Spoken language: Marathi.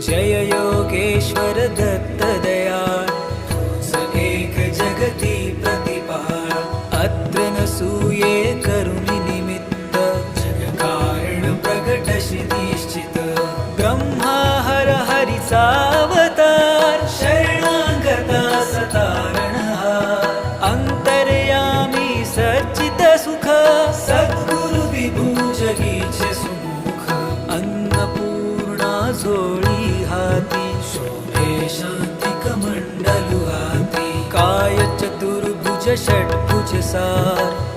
जय योगेश्वर दत्त दयाळ, तूच एक जगती प्रतिपाळ. अत्र नसूये करुणी निमित्त, जग कारण प्रगटशी निश्चित. ब्रह्मा हर हरीचा अवतार, शरणागता सतारणहार. अंतर्यामी सच्चित सुख, सद्गुरु विभू जगीचे सुमुख. अन्नपूर्णा झोळी हाती, शोभे शांतिक मंडलु हाती. काय चतुर्भुज षट्भुज सार,